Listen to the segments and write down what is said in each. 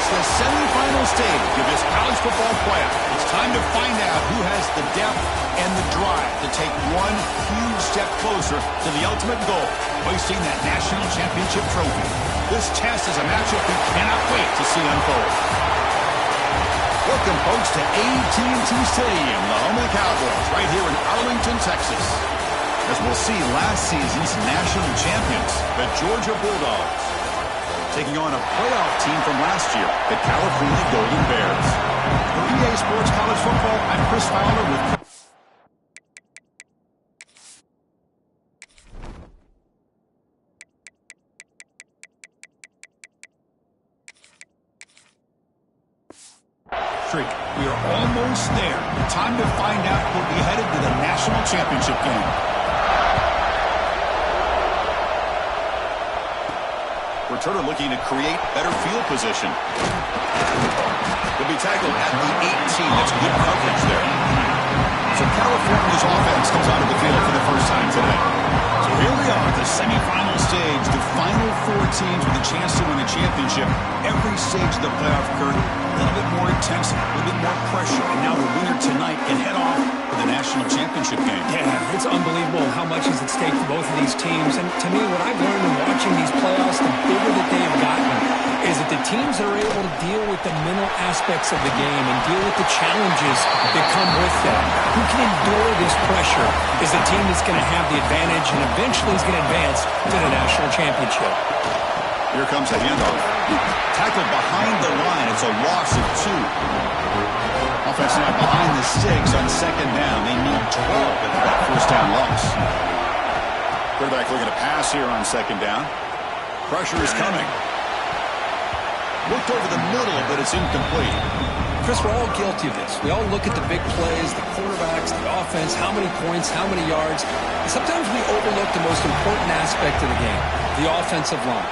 It's the semifinal stage of this college football playoff. It's time to find out who has the depth and the drive to take one huge step closer to the ultimate goal, hoisting that national championship trophy. This test is a matchup we cannot wait to see unfold. Welcome, folks, to AT&T Stadium, the home of the Cowboys, right here in Arlington, Texas. As we'll see last season's national champions, the Georgia Bulldogs, taking on a playoff team from last year, the California Golden Bears. For EA Sports College Football, I'm Chris Fowler with... We are almost there. Time to find out who'll be headed to the national championship game. Returner looking to create better field position. Will be tackled at the 18. That's good coverage there. So California's offense comes onto the field for the first time today. So here we are at the semifinal stage, the final four teams with a chance to win a championship. Every stage of the playoff curve, a little bit more intensity, a little bit more pressure, and now the winner tonight can head off to the national championship game. Yeah, it's unbelievable how much is at stake for both of these teams. And to me, what I've learned in watching these playoffs, the bigger that they have gotten, is that the teams that are able to deal with the mental aspects of the game and deal with the challenges that come with that, who can endure this pressure, is the team that's going to have the advantage and eventually is going to advance to the national championship. Here comes a handoff. Tackled behind the line. It's a loss of 2. Offense now behind the sticks on second down. They need 12 with that first down loss. Quarterback looking to pass here on second down. Pressure is coming. Looked over the middle, but it's incomplete. Chris, we're all guilty of this. We all look at the big plays, the quarterbacks, the offense, how many points, how many yards. And sometimes we overlook the most important aspect of the game, the offensive line.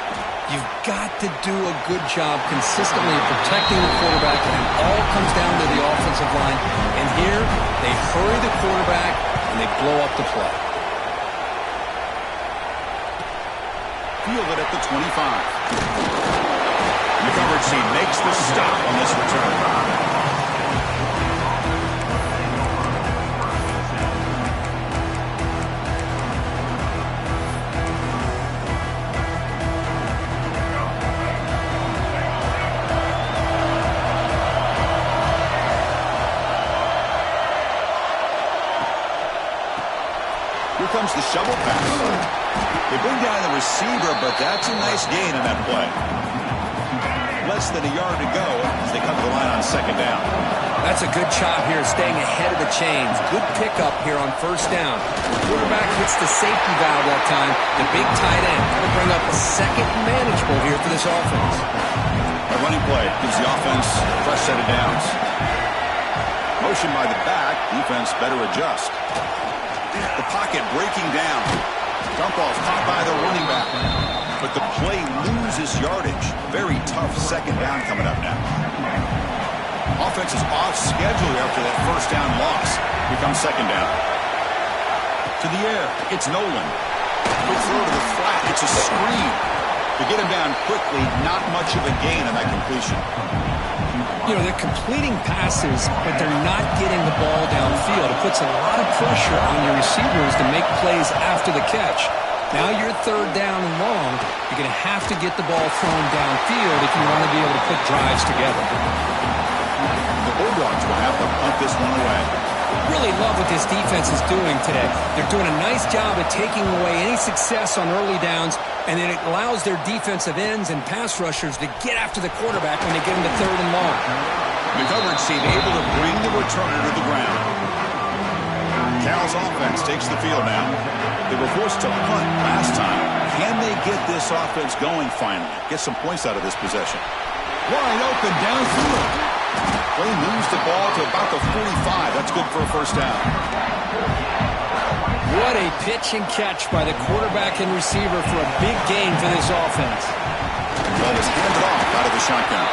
You've got to do a good job consistently protecting the quarterback, and it all comes down to the offensive line. And here, they hurry the quarterback, and they blow up the play. Fielded at the 25. The coverage team makes the stop on this return. Here comes the shovel pass. They bring down the receiver, but that's a nice gain in that play. Less than a yard to go as they come to the line on second down. That's a good job here, staying ahead of the chains. Good pickup here on first down. The quarterback hits the safety valve that time. The big tight end will bring up a second manageable here for this offense. A running play gives the offense a fresh set of downs. Motion by the back. Defense better adjust. The pocket breaking down. Dump off caught by the running back. But the play loses yardage. Very tough second down coming up now. Offense is off schedule after that first down loss. Here comes second down. To the air. It's Nolan. Quick throw to the flat. It's a screen. To get him down quickly, not much of a gain on that completion. You know, they're completing passes, but they're not getting the ball downfield. It puts a lot of pressure on your receivers to make plays after the catch. Now you're third down and long. You're going to have to get the ball thrown downfield if you want to be able to put drives together. The Bulldogs will have to punt this one away. Really love what this defense is doing today. They're doing a nice job of taking away any success on early downs, and then it allows their defensive ends and pass rushers to get after the quarterback when they get into third and long. The coverage team able to bring the returner to the ground. Cal's offense takes the field now. They were forced to punt last time. Can they get this offense going finally? Get some points out of this possession. Wide open downfield. Play moves the ball to about the 45. That's good for a first down. What a pitch and catch by the quarterback and receiver for a big gain for this offense. Ball was handed off out of the shotgun.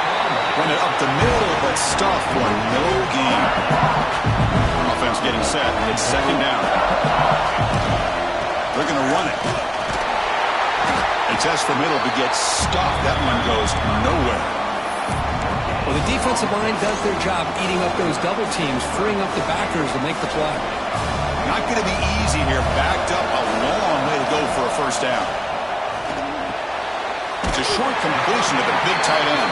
Run it up the middle, but stuffed for no gain. Offense getting set. It's second down. They're going to run it. A test for middle, but gets stopped. That one goes nowhere. Well, the defensive line does their job eating up those double teams, freeing up the backers to make the play. Not going to be easy here. Backed up a long way to go for a first down. It's a short completion to the big tight end.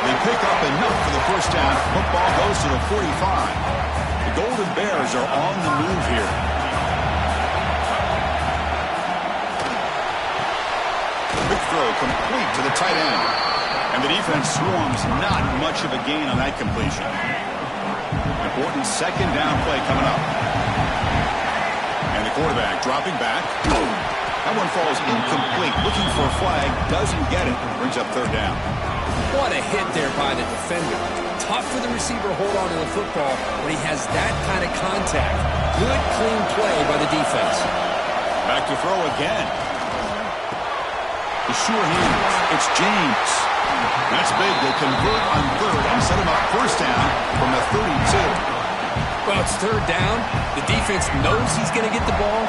They pick up enough for the first down. Football goes to the 45. The Golden Bears are on the move here. Big throw complete to the tight end. And the defense swarms not much of a gain on that completion. Important second down play coming up. And the quarterback dropping back. That one falls incomplete. Looking for a flag. Doesn't get it. Brings up third down. What a hit there by the defender. Tough for the receiver to hold on to the football when he has that kind of contact. Good, clean play by the defense. Back to throw again. The sure hands. It's James. That's big. They convert on third and set him up first down from the 32. Well, it's third down. The defense knows he's going to get the ball.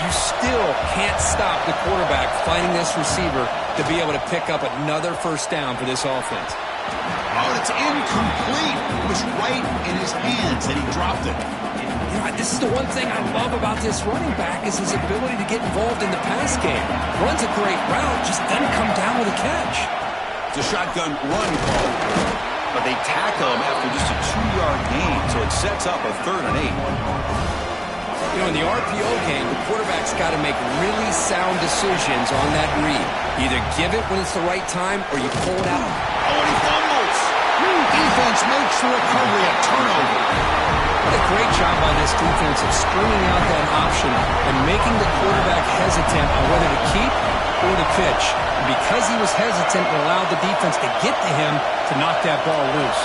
You still can't stop the quarterback finding this receiver to be able to pick up another first down for this offense. Oh, it's incomplete. It was right in his hands and he dropped it. You know, this is the one thing I love about this running back is his ability to get involved in the pass game. Runs a great route, just doesn't come down with a catch. It's a shotgun run call, but they tackle him after just a 2-yard gain, so it sets up a 3rd and 8. You know, in the RPO game, the quarterback's got to make really sound decisions on that read. Either give it when it's the right time or you pull it out. Oh, and he fumbles. Defense makes the recovery a turnover. What a great job by this defense of stringing out that option and making the quarterback hesitant on whether to keep or to pitch. And because he was hesitant, it allowed the defense to get to him to knock that ball loose.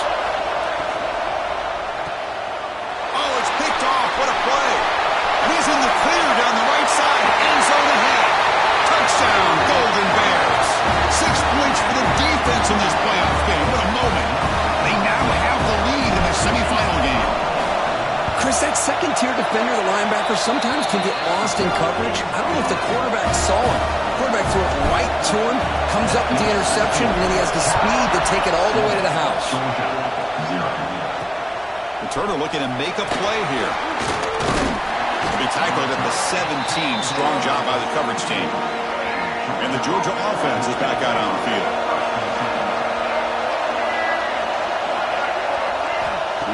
Oh, it's picked off. What a play. And he's in the clear down the right side. End zone ahead. Touchdown, Golden Bears. 6 points for the defense in this playoff game. What a moment. They now have the lead in the semifinal game. Chris, that second-tier defender, the linebacker, sometimes can get lost in coverage. I don't know if the quarterback saw him. The quarterback threw it right to him, comes up with the interception, and then he has the speed to take it all the way to the house. Turner looking to make a play here. To be tackled at the 17. Strong job by the coverage team. And the Georgia offense is back out on the field.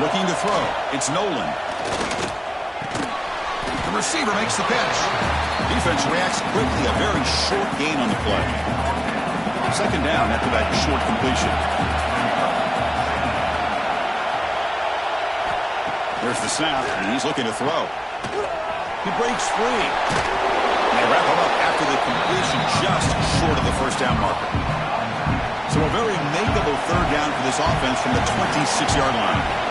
Looking to throw. It's Nolan. The receiver makes the catch. Defense reacts quickly. A very short gain on the play. Second down after that short completion. There's the snap, and he's looking to throw. He breaks free. And they wrap him up after the completion just short of the first down marker. So a very makeable third down for this offense from the 26-yard line.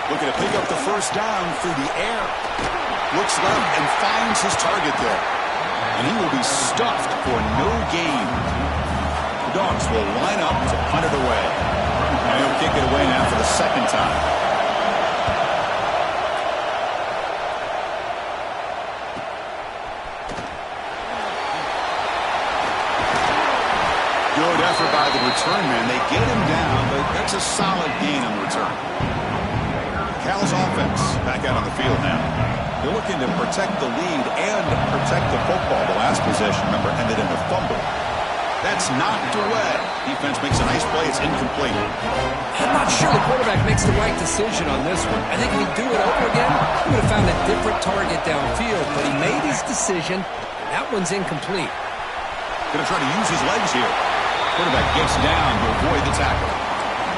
Looking to pick up the first down through the air. Looks left and finds his target there. And he will be stuffed for no gain. The Dogs will line up to punt it away. And he'll kick it away now for the second time. Good effort by the return man. They get him down, but that's a solid gain on the return. Cal's offense back out on the field now. They're looking to protect the lead and protect the football. The last possession, remember, ended in a fumble. That's knocked away. Defense makes a nice play. It's incomplete. I'm not sure the quarterback makes the right decision on this one. I think if he'd do it over again, he would have found a different target downfield. But he made his decision. That one's incomplete. Going to try to use his legs here. Quarterback gets down to avoid the tackle.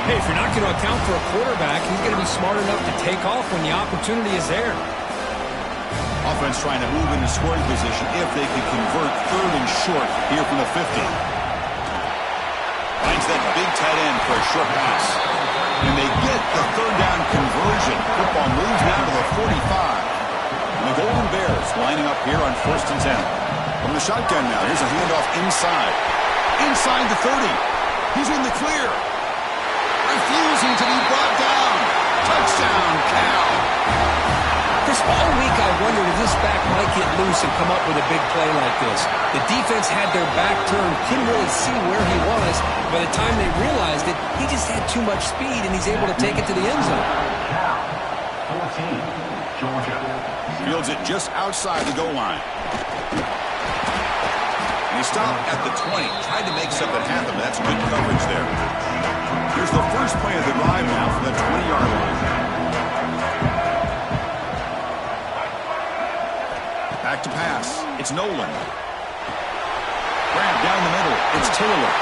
Hey, if you're not going to account for a quarterback, he's going to be smart enough to take off when the opportunity is there. Offense trying to move into scoring position if they can convert third and short here from the 50. Finds that big tight end for a short pass. And they get the third down conversion. Football moves now to the 45. And the Golden Bears lining up here on 1st and 10. From the shotgun now, here's a handoff inside. Inside the 30. He's in the clear. Refusing to be brought down. Touchdown, Cal. Chris, all week I've wondered if this back might get loose and come up with a big play like this. The defense had their back turned, couldn't really see where he was. By the time they realized it, he just had too much speed, and he's able to take it to the end zone. 14, Georgia. Fields it just outside the goal line. And he stopped at the 20. Tried to make something happen, but that's good coverage there. Here's the first play of the drive now from the 20-yard line. Back to pass. It's Nolan. Grab down the middle. It's Taylor.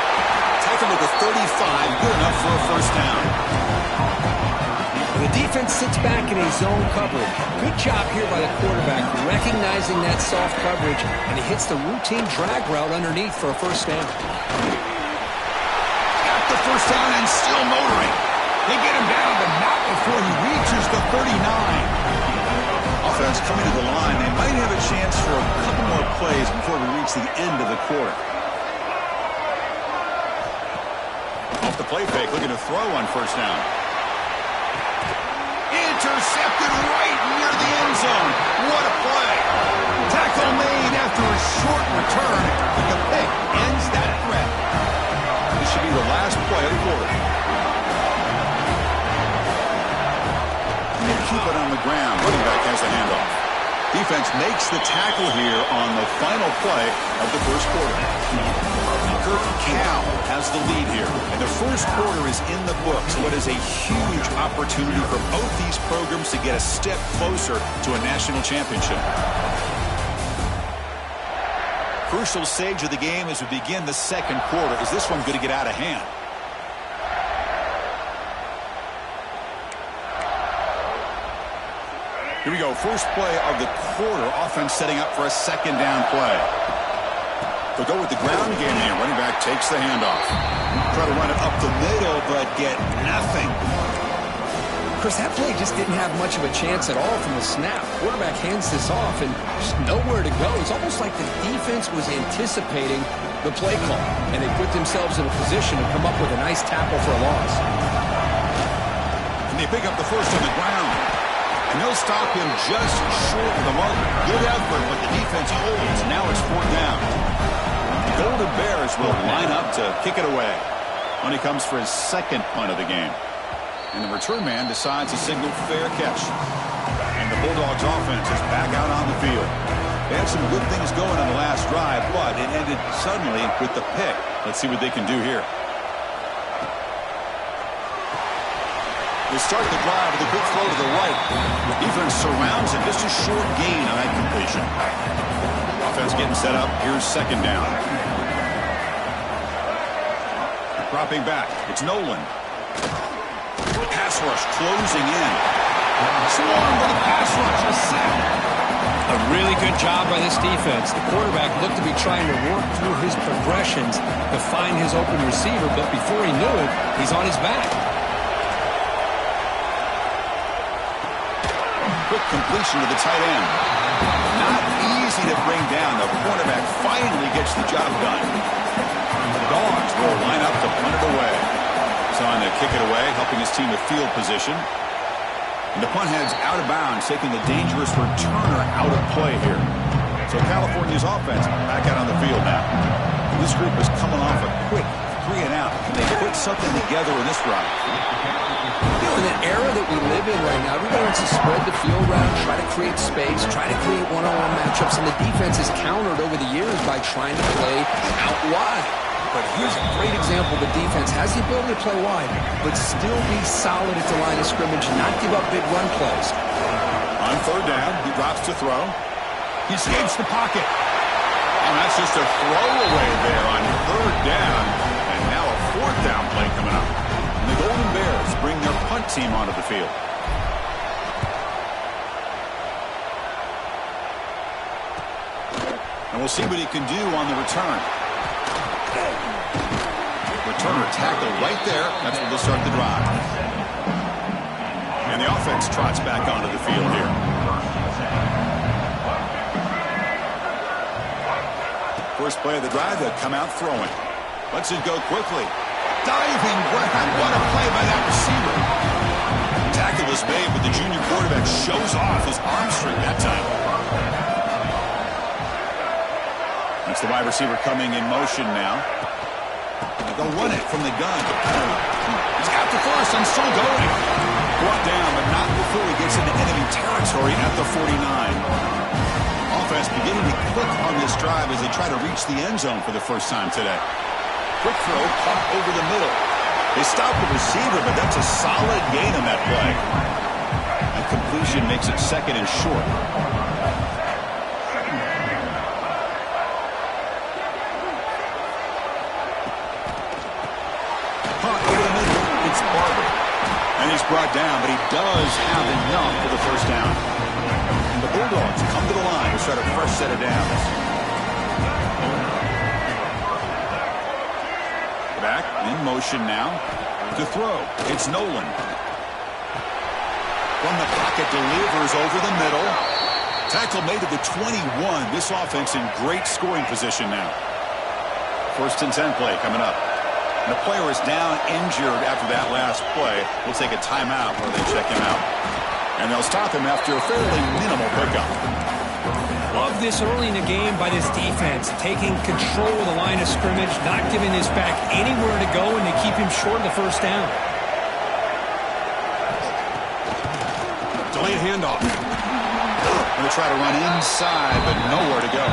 Tackle at the 35. Good enough for a first down. The defense sits back in a zone coverage. Good job here by the quarterback, recognizing that soft coverage, and he hits the routine drag route underneath for a first down. Got the first down and still motoring. They get him down, but not before he reaches the 39. Offense coming to the line. They might have a chance for a couple more plays before we reach the end of the quarter. Off the play fake, looking to throw on first down. Intercepted right near the end zone. What a play. Tackle made after a short return, but the pick ends that threat. This should be the last play of the quarter. And they keep it on the ground. Running back has the handoff. Defense makes the tackle here on the final play of the first quarter. Kirk Cal has the lead here, and the first quarter is in the books. What is a huge opportunity for both these programs to get a step closer to a national championship. Crucial stage of the game as we begin the second quarter. Is this one going to get out of hand? Here we go. First play of the quarter. Offense setting up for a second down play. They'll go with the ground game here. Running back takes the handoff. Try to run it up the middle, but get nothing. Chris, that play just didn't have much of a chance at all from the snap. Quarterback hands this off and just nowhere to go. It's almost like the defense was anticipating the play call, and they put themselves in a position to come up with a nice tackle for a loss. And they pick up the first on the ground. And they'll stop him just short of the mark. Good effort, but the defense holds. Now it's fourth down. The Golden Bears will line up to kick it away. When he comes for his second punt of the game. And the return man decides to signal fair catch. And the Bulldogs offense is back out on the field. They had some good things going on the last drive, but it ended suddenly with the pick. Let's see what they can do here. They start the drive with a quick throw to the right. The defense surrounds him. Just a short gain on that completion. Offense getting set up. Here's second down. Dropping back. It's Nolan. Pass rush closing in. Swarm with a pass rush. A sack. A really good job by this defense. The quarterback looked to be trying to work through his progressions to find his open receiver, but before he knew it, he's on his back. Quick completion to the tight end. Not easy to bring down. The quarterback finally gets the job done. The Dogs will line up to punt it away. It's on to kick it away, helping his team with field position. And the punt heads out of bounds, taking the dangerous returner out of play here. So California's offense back out on the field now. This group is coming off a quick 3 and out. Can they put something together in this drive? In the era that we live in right now, everybody wants to spread the field around, try to create space, try to create one-on-one matchups, and the defense is countered over the years by trying to play out wide. But here's a great example. The defense has the ability to play wide, but still be solid at the line of scrimmage, not give up big run plays. On third down, he drops to throw. He escapes the pocket. And that's just a throwaway there on third down. And now a fourth down play coming up. And the Golden Bears bring their punt team onto the field. And we'll see what he can do on the return. Returner tackled right there. That's where they'll start the drive. And the offense trots back onto the field here. First play of the drive, they'll come out throwing. Lets it go quickly. Diving grab. What a play by that receiver. Tackle was made, but the junior quarterback shows off his arm strength that time. It's the wide receiver coming in motion now. They'll run it from the gun. He's got the first and still going. Brought down, but not before he gets into enemy territory at the 49. Offense beginning to click on this drive as they try to reach the end zone for the first time today. Quick throw caught over the middle. They stop the receiver, but that's a solid gain on that play. And completion makes it second and short. Caught over the middle. It's Barber. And he's brought down, but he does have enough for the first down. And the Bulldogs come to the line to start a fresh set of downs. Back in motion now to throw. It's Nolan. From the pocket, delivers over the middle. Tackle made at the 21. This offense in great scoring position now. First and 10 play coming up. And the player is down injured after that last play. We'll take a timeout while they check him out. And they'll stop him after a fairly minimal pickup. Love this early in the game by this defense, taking control of the line of scrimmage, not giving this back anywhere to go, and they keep him short of the first down. Delayed handoff. Going to try to run inside, but nowhere to go.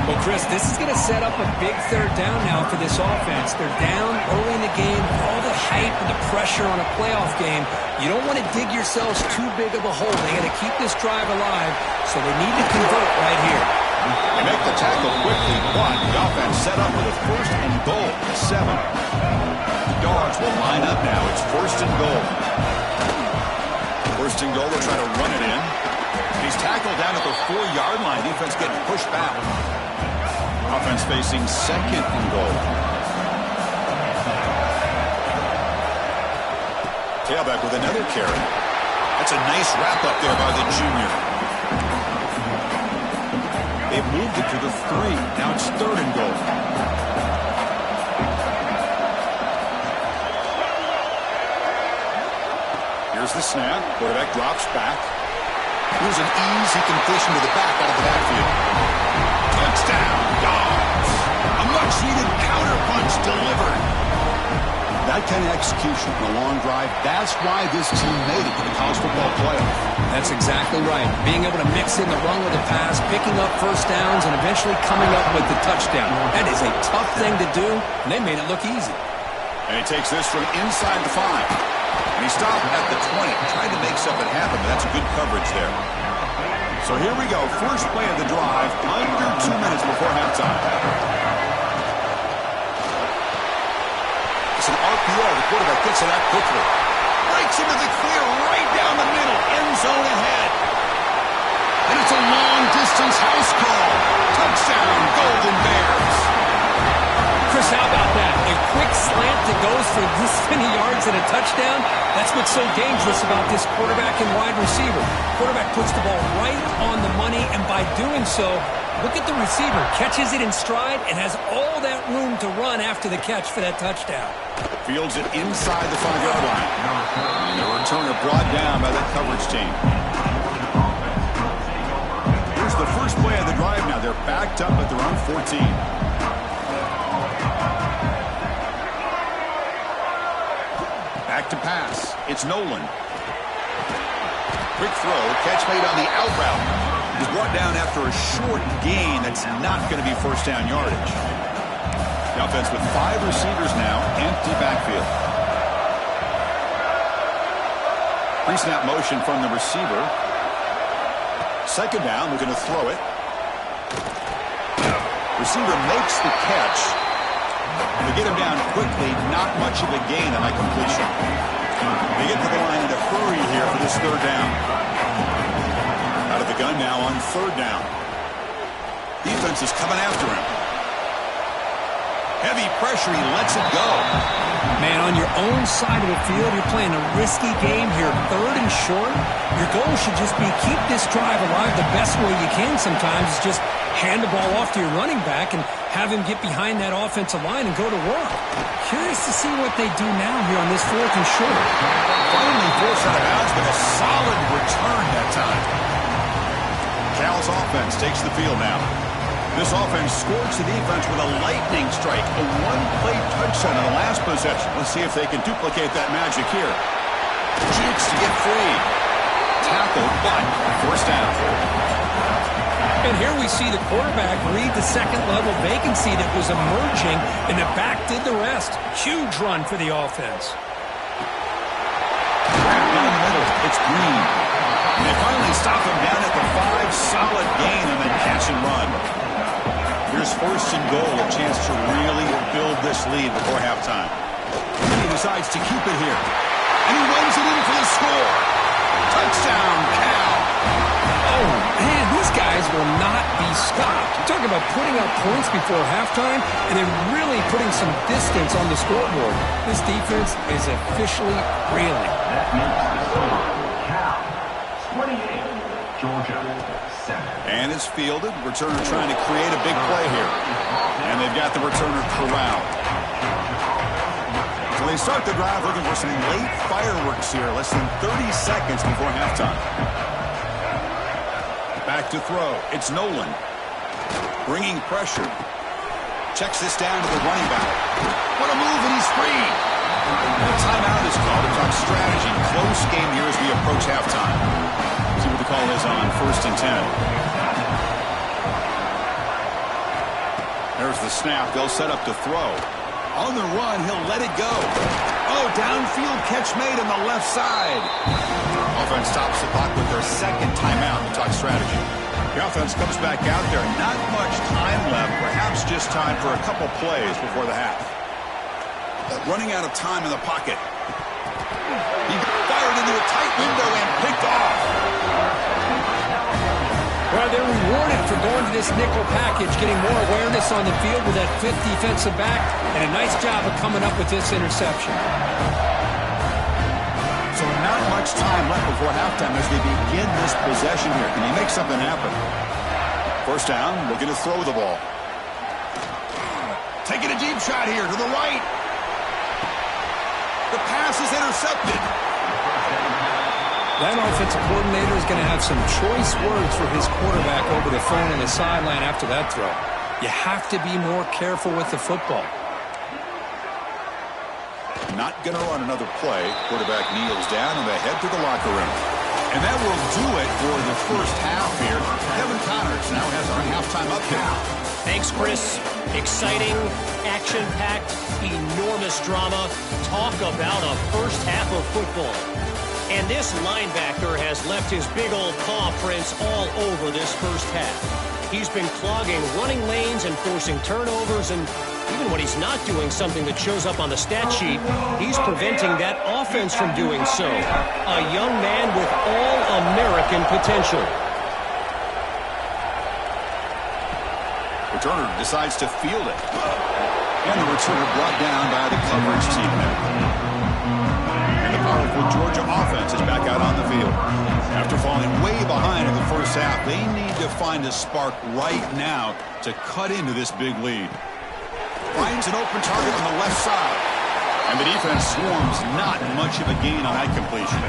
Well, Chris, this is going to set up a big third down now for this offense. They're down early in the game. All the hype and the pressure on a playoff game. You don't want to dig yourselves too big of a hole. They got to keep this drive alive, so they need to convert right here. They make the tackle quickly, but the offense set up with a first and goal at 7. Dogs will line up now. It's first and goal. First and goal, they'll try to run it in. He's tackled down at the 4-yard line. Defense getting pushed back. Offense facing second and goal. Tailback with another carry. That's a nice wrap-up there by the junior. They've moved it to the 3. Now it's third and goal. Here's the snap. Quarterback drops back. Here's an easy completion to the back out of the backfield. Touchdown, Dogs. A much-needed counter punch delivered. That kind of execution in a long drive, that's why this team made it to the college football playoff. That's exactly right. Being able to mix in the run with the pass, picking up first downs, and eventually coming up with the touchdown. That is a tough thing to do, and they made it look easy. And he takes this from inside the 5. And he stopped at the 20, trying to make something happen, but that's a good coverage there. So here we go. First play of the drive, under 2 minutes before halftime. It's an RPO. The quarterback gets it out quickly. Breaks into the clear right down the middle. End zone ahead. And it's a long-distance house call. Touchdown, Golden Bears. Chris, how about that? A quick slant that goes for this many yards and a touchdown. That's what's so dangerous about this quarterback and wide receiver. Quarterback puts the ball right on the money, and by doing so, look at the receiver. Catches it in stride and has all that room to run after the catch for that touchdown. Fields it inside the 5-yard line. And the returner brought down by that coverage team. Here's the first play of the drive now. They're backed up at their own 14. Back to pass. It's Nolan. Quick throw. Catch made on the out route. He's brought down after a short gain that's not going to be first down yardage. The offense with 5 receivers now. Empty backfield. Pre-snap motion from the receiver. Second down. We're going to throw it. Receiver makes the catch. They get him down quickly, not much of a gain on that completion. They get to the line in a hurry here for this third down. Out of the gun now on third down. Defense is coming after him. Heavy pressure, he lets it go. Man, on your own side of the field, you're playing a risky game here. Third and short, your goal should just be keep this drive alive the best way you can sometimes. Is just hand the ball off to your running back and have him get behind that offensive line and go to work. Curious to see what they do now here on this fourth and short. Finally forced out of bounds, but a solid return that time. Cal's offense takes the field now. This offense scored to defense with a lightning strike, a one-play touchdown on the last possession. Let's see if they can duplicate that magic here. Jukes to get free. Tackled, but first down. And here we see the quarterback read the second-level vacancy that was emerging, and the back did the rest. Huge run for the offense. Down the middle, it's Green. And they finally stop him down at the 5. Solid gain and then catch and run. Here's first and goal, a chance to really build this lead before halftime. And he decides to keep it here. And he runs it in for the score. Touchdown, Cal. Oh, man, these guys will not be stopped. You're talking about putting up points before halftime and then really putting some distance on the scoreboard. This defense is officially reeling. That makes the score. Cal, 28. Georgia, 7. And it's fielded. Returner trying to create a big play here. And they've got the returner corralled. So they start the drive looking for some late fireworks here. Less than 30 seconds before halftime. Back to throw. It's Nolan. Bringing pressure. Checks this down to the running back. What a move, and he's free. The timeout is called to talk strategy. Close game here as we approach halftime. See what the call is on first and 10. There's the snap. They'll set up to throw. On the run, he'll let it go. Oh, downfield catch made on the left side. Offense stops the clock with their second timeout to talk strategy. The offense comes back out there. Not much time left. Perhaps just time for a couple plays before the half. Running out of time in the pocket. He fired into a tight window and picked off. Well, they're rewarded for going to this nickel package, getting more awareness on the field with that 5th defensive back, and a nice job of coming up with this interception. So not much time left before halftime as they begin this possession here. Can he make something happen? First down, looking to throw the ball. Taking a deep shot here to the right. The pass is intercepted. That offensive coordinator is going to have some choice words for his quarterback over the phone on the sideline after that throw. You have to be more careful with the football. Not going to run another play. Quarterback kneels down and they head to the locker room. And that will do it for the first half here. Kevin Connors now has our halftime update. Thanks, Chris. Exciting, action-packed, enormous drama. Talk about a first half of football. And this linebacker has left his big old paw prints all over this first half. He's been clogging running lanes and forcing turnovers, and even when he's not doing something that shows up on the stat sheet, he's preventing that offense from doing so. A young man with all-American potential. Returner decides to field it. And the returner brought down by the coverage team there. And the powerful Georgia offense is back out on the field. After falling way behind in the first half, they need to find a spark right now to cut into this big lead. Finds an open target on the left side. And the defense swarms not much of a gain on that completion.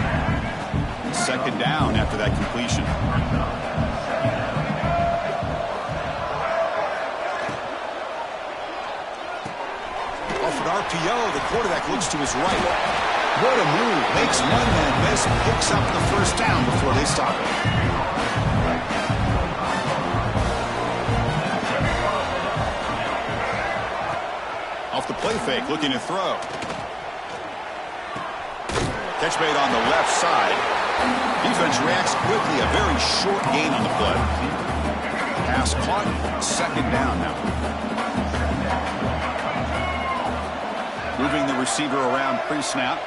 Second down after that completion. Off an RPO, the quarterback looks to his right. What a move. Makes one man miss, picks up the first down before they stop it. Off the play fake, looking to throw. Catch made on the left side. Defense reacts quickly, a very short gain on the play. Pass caught, second down now. Moving the receiver around pre-snap.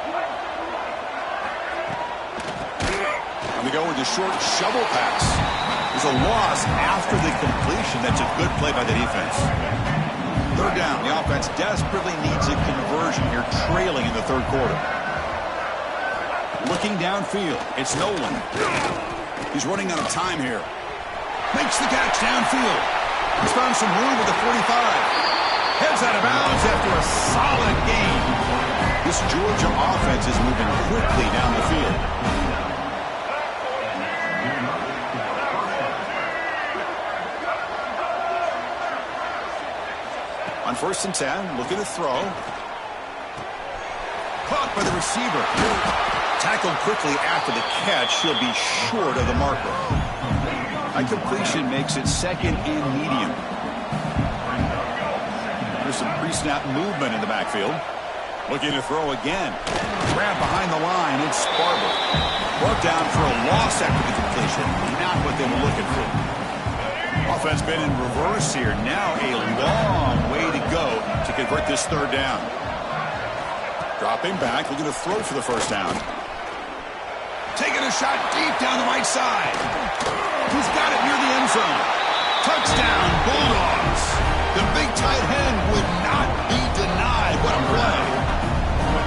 And we go with the short shovel pass. There's a loss after the completion. That's a good play by the defense. Third down. The offense desperately needs a conversion here, trailing in the third quarter. Looking downfield. It's Nolan. He's running out of time here. Makes the catch downfield. He's found some room with the 45. Heads out of bounds after a solid gain. This Georgia offense is moving quickly down the field. On 1st and 10, looking to throw. Caught by the receiver. Tackled quickly after the catch. He'll be short of the marker. That completion makes it 2nd and medium. There's some pre-snap movement in the backfield. Looking to throw again. Grab behind the line. It's Barber. Brought down for a loss after the completion. Not what they were looking for. Offense been in reverse here. Now a long way to go to convert this 3rd down. Dropping back. Looking to throw for the 1st down. Taking a shot deep down the right side. He's got it near the end zone. Touchdown, Bulldogs. The big tight end would not be denied. What a play.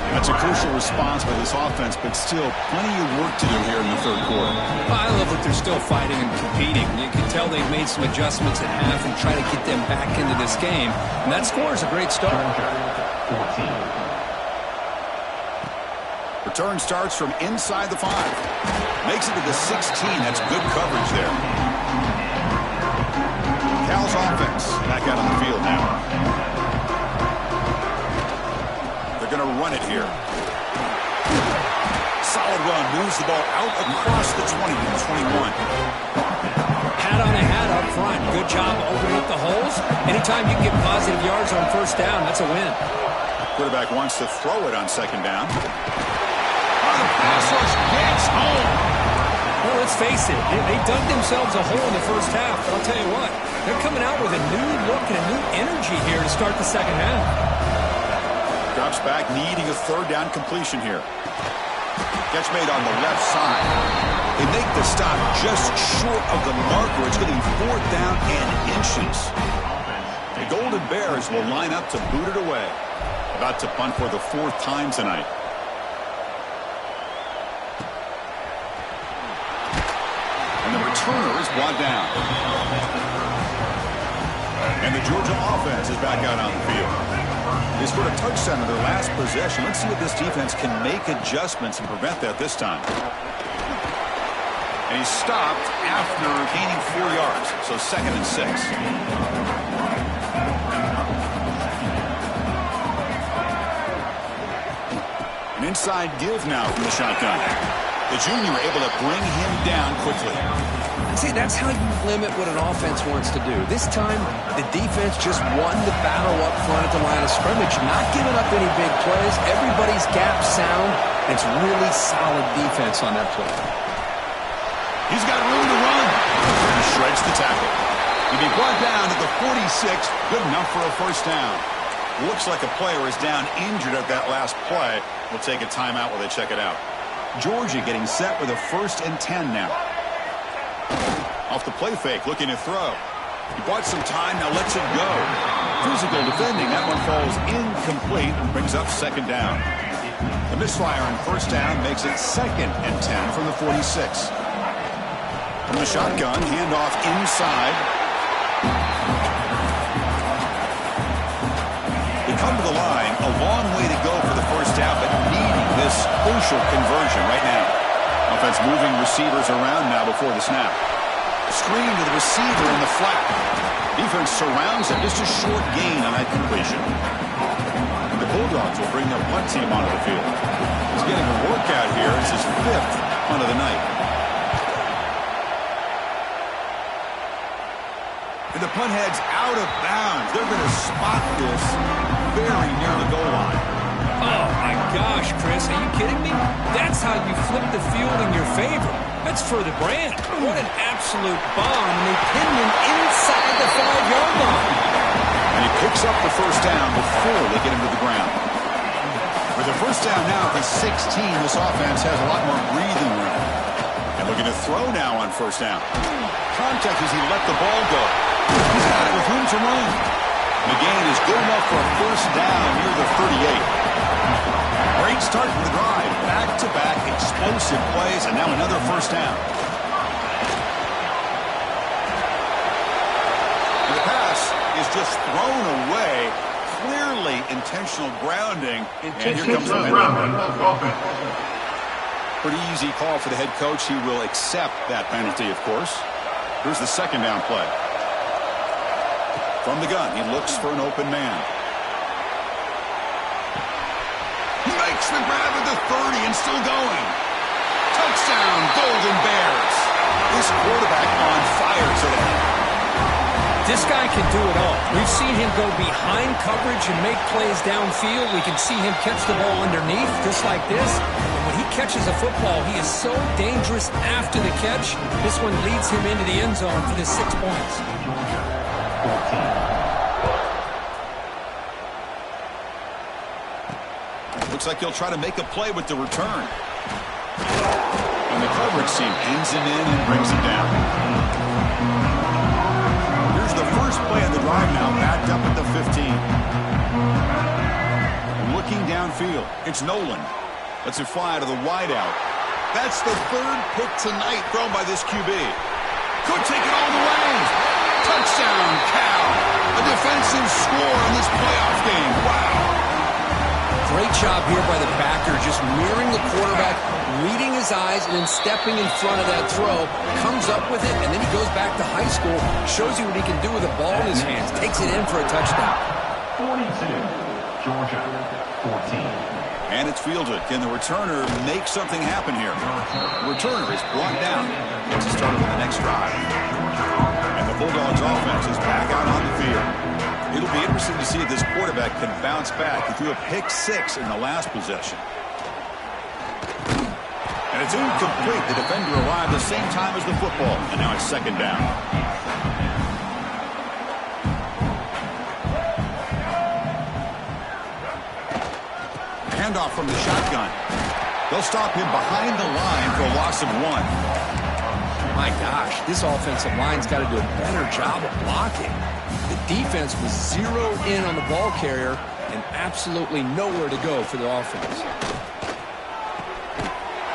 That's a crucial response by this offense, but still plenty of work to do here in the 3rd quarter. I love that they're still fighting and competing. You can tell they've made some adjustments at half and try to get them back into this game. And that score is a great start. 14. Return starts from inside the 5. Makes it to the 16. That's good coverage there. Cal's offense back out on the field now. They're going to run it here. Solid run. Moves the ball out across the 20 to the 21. Hat on a hat up front. Good job opening up the holes. Anytime you can get positive yards on 1st down, that's a win. Quarterback wants to throw it on 2nd down. The pass rush gets home. Well, let's face it. They dug themselves a hole in the 1st half. But I'll tell you what, they're coming out with a new look and a new energy here to start the 2nd half. Drops back, needing a 3rd down completion here. Catch made on the left side. They make the stop just short of the marker. It's going to be 4th down and inches. The Golden Bears will line up to boot it away. About to punt for the 4th time tonight. And the returner is brought down. And the Georgia offense is back out on the field. They scored a touchdown in their last possession. Let's see if this defense can make adjustments and prevent that this time. And he's stopped after gaining 4 yards. So 2nd and 6. An inside give now from the shotgun. The junior able to bring him down quickly. See, that's how you limit what an offense wants to do. This time, the defense just won the battle up front at the line of scrimmage, not giving up any big plays. Everybody's gap sound. It's really solid defense on that play. He's got room to run. He shreds the tackle. He'll be brought down to the 46. Good enough for a 1st down. Looks like a player is down injured at that last play. We'll take a timeout while they check it out. Georgia getting set with a 1st and 10 now. Off the play fake, looking to throw. He bought some time, now lets it go. Physical defending, that one falls incomplete and brings up 2nd down. The misfire on 1st down makes it 2nd and 10 from the 46. From the shotgun, handoff inside. They come to the line, a long way to go for the 1st down, but needing this crucial conversion right now. Offense moving receivers around now before the snap. Screen to the receiver in the flat. Defense surrounds him. Just a short gain on that completion. And the Bulldogs will bring their punt team onto the field. He's getting a workout here. It's his 5th punt of the night. And the punt heads out of bounds. They're going to spot this very near the goal line. Oh, my gosh, Chris. Are you kidding me? That's how you flip the field in your favor. That's for the brand. What an absolute bomb. And they pin him inside the 5-yard line. And he picks up the 1st down before they get him to the ground. With the 1st down now at the 16, this offense has a lot more breathing room. And looking to throw now on 1st down. Contact as he let the ball go. He's got it with room to run. The gain is good enough for a 1st down near the 38. Great start for the drive. Back-to-back explosive plays, and now another 1st down. And the pass is just thrown away. Clearly intentional grounding. And here comes the penalty. Pretty easy call for the head coach. He will accept that penalty, of course. Here's the 2nd down play. From the gun, he looks for an open man. Makes the grab at the 30 and still going. Touchdown, Golden Bears. This quarterback on fire today. This guy can do it all. We've seen him go behind coverage and make plays downfield. We can see him catch the ball underneath, just like this. And when he catches a football, he is so dangerous after the catch. This one leads him into the end zone for the 6 points. Looks like he'll try to make a play with the return. And the coverage team pins him in and brings him down. Here's the first play of the drive now, backed up at the 15. Looking downfield, it's Nolan. Lets it fly to the wideout. That's the third pick tonight thrown by this QB. Could take it all the way. Touchdown, Cal. A defensive score in this playoff game. Wow. Great job here by the backer, just mirroring the quarterback, reading his eyes, and then stepping in front of that throw. Comes up with it, and then he goes back to high school, shows you what he can do with the ball in his hands, takes it in for a touchdown. 42, Georgia, 14. And it's fielded. Can the returner make something happen here? The returner is brought down. Gets it started on the next drive. And the Bulldogs offense is back out on the field. It'll be interesting to see if this quarterback can bounce back. He threw a pick-6 in the last possession. And it's incomplete. The defender arrived the same time as the football. And now it's second down. Handoff from the shotgun. They'll stop him behind the line for a loss of 1. My gosh, this offensive line's got to do a better job of blocking. The defense was zeroed in on the ball carrier and absolutely nowhere to go for the offense.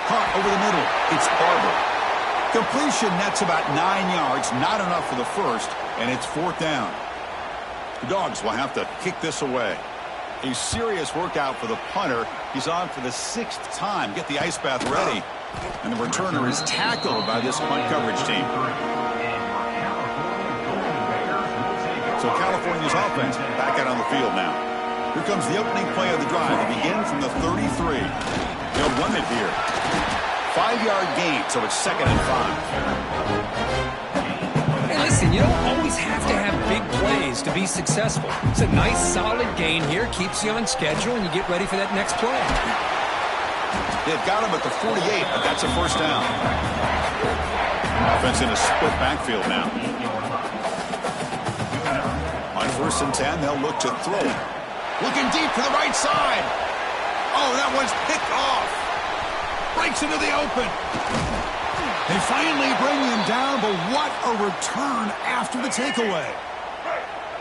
Caught over the middle. It's Barber. Completion nets about 9 yards. Not enough for the first, and it's 4th down. The Dogs will have to kick this away. A serious workout for the punter. He's on for the 6th time. Get the ice bath ready. And the returner is tackled by this punt coverage team. So California's offense back out on the field now. Here comes the opening play of the drive. They begin from the 33. They'll run it here. 5-yard gain, so it's 2nd and 5. Hey, listen, you don't always have to have big plays to be successful. It's a nice, solid gain here. Keeps you on schedule, and you get ready for that next play. They've got him at the 48, but that's a first down. Offense in a split backfield now. On 1st and 10, they'll look to throw. Looking deep to the right side. Oh, that one's picked off. Breaks into the open. They finally bring him down, but what a return after the takeaway.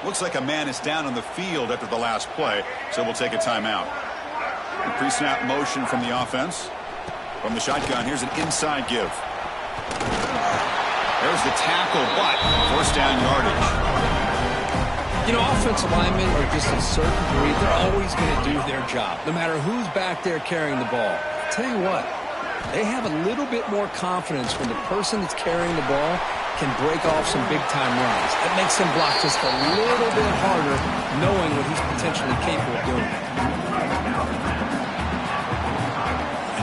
Looks like a man is down on the field after the last play, so we'll take a timeout. Pre-snap motion from the offense. From the shotgun, here's an inside give. There's the tackle, but first down yardage. You know, offensive linemen are just a certain breed. They're always going to do their job, no matter who's back there carrying the ball. I'll tell you what, they have a little bit more confidence when the person that's carrying the ball can break off some big-time runs. That makes them block just a little bit harder, knowing what he's potentially capable of doing.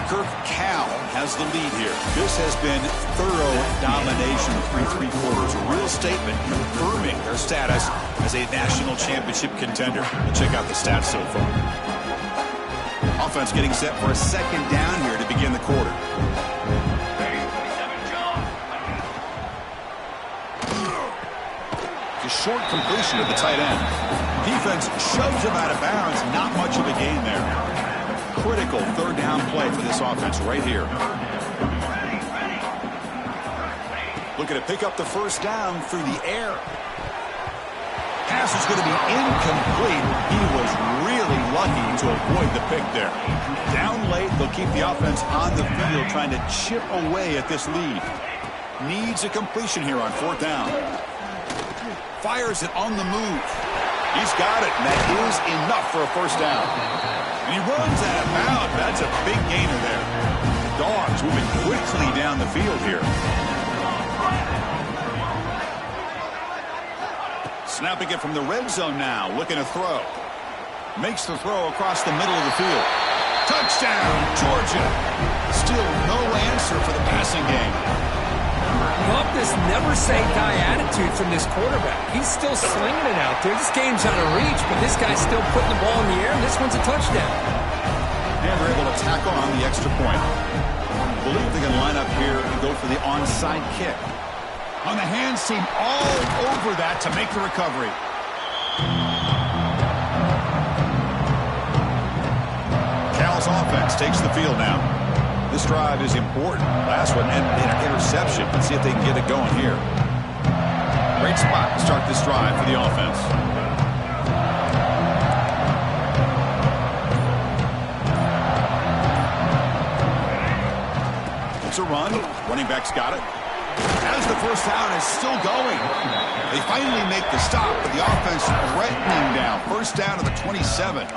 Kirk Cal has the lead here. This has been thorough domination through 3 quarters. A real statement confirming their status as a national championship contender. We'll check out the stats so far. Offense getting set for a 2nd down here to begin the quarter. A short completion to the tight end. Defense shoves him out of bounds. Not much of a gain there. Critical 3rd down play for this offense right here. Looking to pick up the first down through the air. Pass is going to be incomplete. He was really lucky to avoid the pick there. Down late, they'll keep the offense on the field trying to chip away at this lead. Needs a completion here on 4th down. Fires it on the move. He's got it, and that is enough for a first down. And he runs out of bounds. That's a big gainer there. The Dogs moving quickly down the field here. Snapping it from the red zone now. Looking to throw. Makes the throw across the middle of the field. Touchdown, Georgia. Still no answer for the passing game. Love this never-say-die attitude from this quarterback. He's still slinging it out there. This game's out of reach, but this guy's still putting the ball in the air, and this one's a touchdown. And they're able to tack on the extra point. I believe they can line up here and go for the onside kick. On the hands team, all over that to make the recovery. Cal's offense takes the field now. This drive is important. Last one ended in an interception. Let's see if they can get it going here. Great spot to start this drive for the offense. It's a run. Running back's got it. As the first down is still going. They finally make the stop, but the offense threatening down. First down to the 27.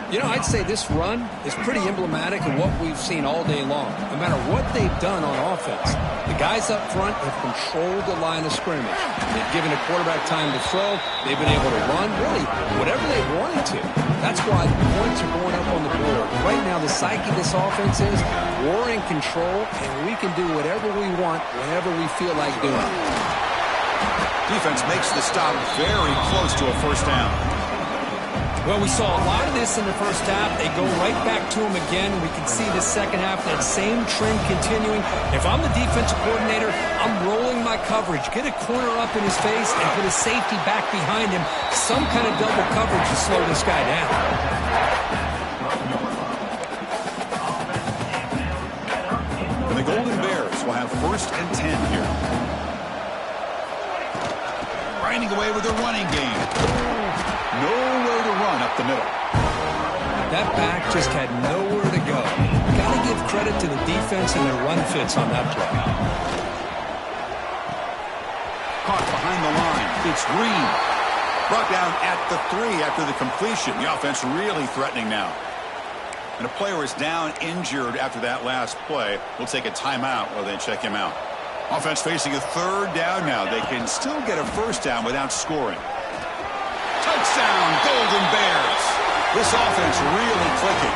You know, I'd say this run is pretty emblematic of what we've seen all day long. No matter what they've done on offense, the guys up front have controlled the line of scrimmage. They've given the quarterback time to throw. They've been able to run, really, whatever they wanted to. That's why the points are going up on the board. Right now, the psyche of this offense is we're in control, and we can do whatever we want whenever we feel like doing it. Defense makes the stop very close to a first down. Well, we saw a lot of this in the first half. They go right back to him again. We can see the second half, that same trend continuing. If I'm the defensive coordinator, I'm rolling my coverage. Get a corner up in his face and put a safety back behind him. Some kind of double coverage to slow this guy down. And the Golden Bears will have 1st and 10 here. Grinding away with their running game. Nowhere to run up the middle. That back just had nowhere to go. Got to give credit to the defense and their run fits on that play. Caught behind the line. It's Green. Brought down at the 3 after the completion. The offense really threatening now. And a player is down injured after that last play. We'll take a timeout while they check him out. Offense facing a 3rd down now. They can still get a first down without scoring. Touchdown, Golden Bears. This offense really clicking.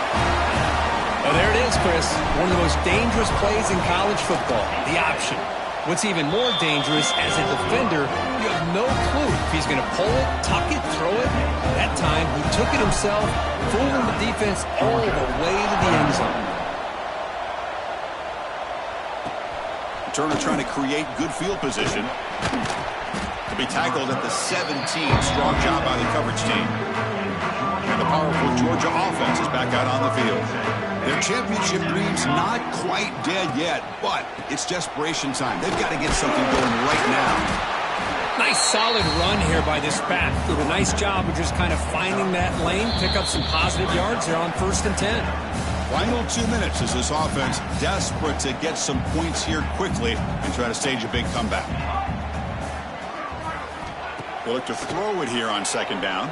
Oh, there it is, Chris. One of the most dangerous plays in college football, the option. What's even more dangerous, as a defender, you have no clue if he's going to pull it, tuck it, throw it. That time, he took it himself, fooling the defense all the way to the end zone. Turner trying to create good field position. Be tackled at the 17. Strong job by the coverage team. And the powerful Georgia offense is back out on the field. Their championship dreams not quite dead yet, but it's desperation time. They've got to get something going right now. Nice solid run here by this back. Did a nice job of just kind of finding that lane, pick up some positive yards here on 1st and 10. Final 2 minutes as this offense desperate to get some points here quickly and try to stage a big comeback. They'll look to throw it here on 2nd down.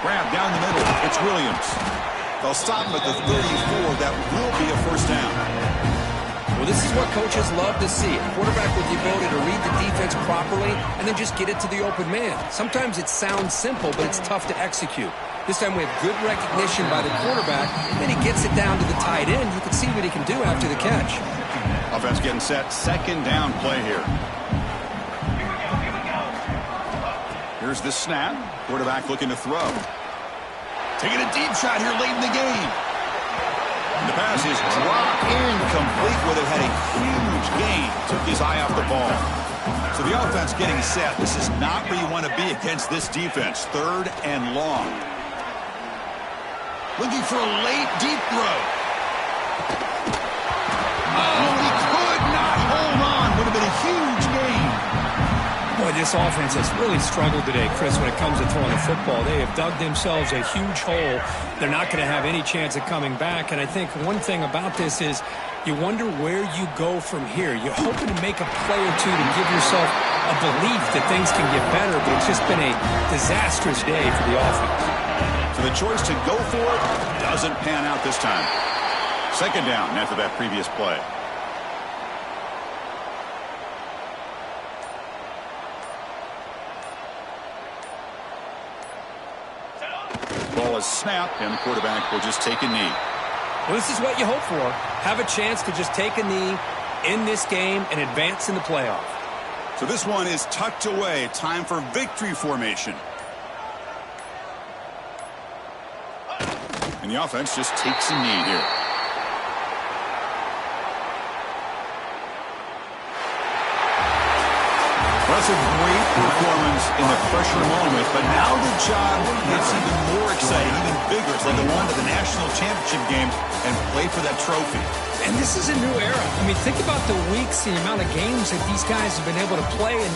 Grab down the middle. It's Williams. They'll stop him at the 34. That will be a first down. Well, this is what coaches love to see. A quarterback with the ability to read the defense properly and then just get it to the open man. Sometimes it sounds simple, but it's tough to execute. This time we have good recognition by the quarterback, and then he gets it down to the tight end. You can see what he can do after the catch. Offense getting set. 2nd down play here. Here's the snap. Quarterback looking to throw. Taking a deep shot here late in the game. The pass is dropped incomplete where they had a huge gain. Took his eye off the ball. So the offense getting set. This is not where you want to be against this defense. 3rd and long. Looking for a late deep throw. Oh, he could not hold on. Would have been a huge gain. Boy, this offense has really struggled today, Chris, when it comes to throwing the football. They have dug themselves a huge hole. They're not going to have any chance of coming back. And I think one thing about this is you wonder where you go from here. You're hoping to make a play or two to give yourself a belief that things can get better, but it's just been a disastrous day for the offense. So the choice to go for it doesn't pan out this time. 2nd down after that previous play. Ball a snap, and the quarterback will just take a knee. Well, this is what you hope for. Have a chance to just take a knee in this game and advance in the playoff. So this one is tucked away. Time for victory formation. And the offense just takes a knee here. Well, that's a great performance in the pressure moment, but now the job gets even more exciting, even bigger. It's like they won to the national championship game and play for that trophy. And this is a new era. I mean, think about the weeks, the amount of games that these guys have been able to play and